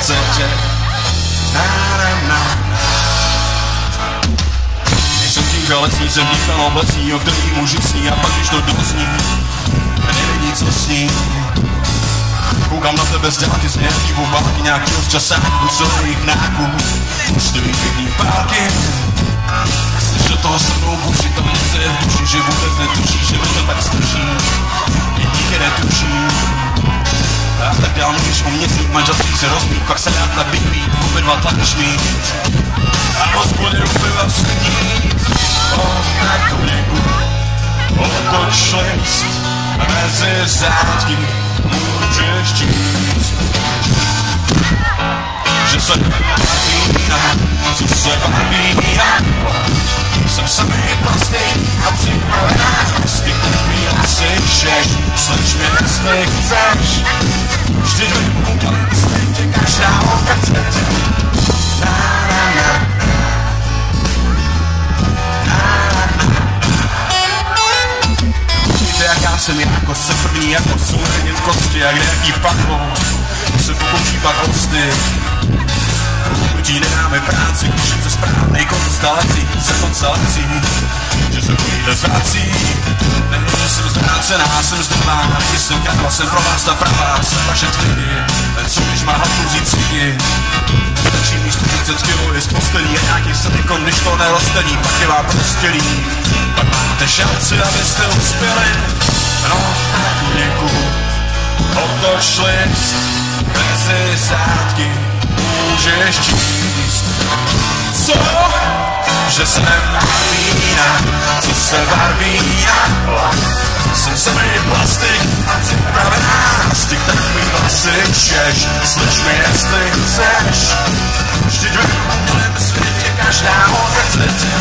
kacetě. Jsem tímka lesní, jsem tímka oblecní, o který muži sní a pak když to dozní, nevidí co sní. Koukám na tebe z dálky z nějaký obálky, nějakýho z časáků, celých náků. Stojí pěkný pálky, chceš do toho se mnou buši, to něco je v duši, že vůbec netuší, že mi to tak stručí. I díky netuší. A tak dál můžeš o měsíc, manželství se rozbít, pak se dát na bílý, obě dva tlač mít. A hospodě upiva vstydní, tak to něku, otoč list, mezi řádky můžeš číst. Že se vína, co se baví, jsem samý plastik a připravená, styk upíl si šeš, sleč mě jestli chceš. Vždyť vypůkali světě každá okacet. Víte jak já jsem jako se první jako souředit kosti a kde jaký pachou se pokouší pak osty. Ti nedáme práci, když je to správnej konstelací, se konstelací, že se půjde zvrací. Ne, že jsem zvrácená, jsem zdravá, jsem kradla, jsem pro vás ta pravá, jsem vaše tvrdí, co když má hlavku vzít cigy. Stačí mi 40 kg, je z postelí a nějaký silikon, když to nerostení, pak je vám prostělí. Pak máte šanci, abyste uspěli, no tak něku, otoč list, mezi řádky, můžeš číst. Co? Že se nemávína, co se barvína. Jsem samý plastik a připravená. Styk takový vlasy češ, slyš mi jestli chceš. Vždyť ve umělém světě každá okacetě.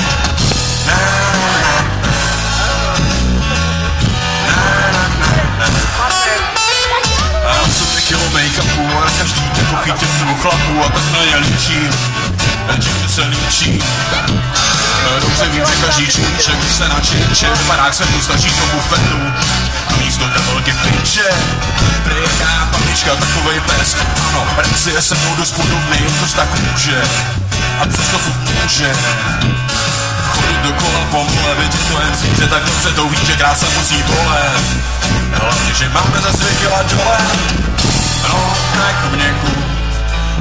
A jsem 2 kilo make-upu a každý jako chytě v chlapu a tak na ně líčím, že se líčí. Dobře vím, že každý čůček se na činče, barák se tu stačí do bufetu a místo kabelky pinče. Prejká panička, takovej pes, no, Renci je se mnou dost podobný, tož tak může, a přesto furt může. Chodit dokola pomole, vidět to jen zvíře, tak dobře to ví, že krása musí bolet. Hlavně, že máme za 2 kila dole. No, tak v něku,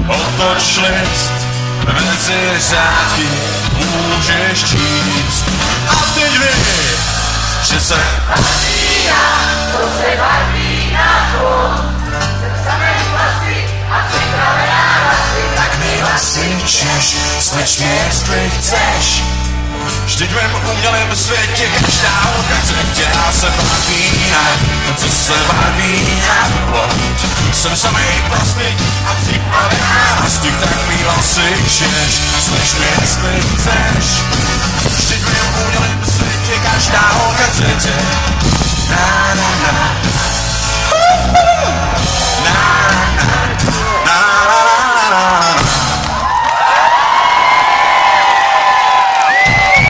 otoč list, mezi řádky můžeš číst. A teď vy, že se Barvína, to se barvína, jsem samý plastik a připravená hlasy. tak mi hlasy češ, sleč mě jestli chceš. Vždyť v mém umělém světě každá okacetě já se barvína, co se barvína. Jsem samý plastik a připravená hlasy, tak mi hlasy češ, sleč mě jestli chceš. Vždyť v mém umělém světě každá okacetě. Na na na.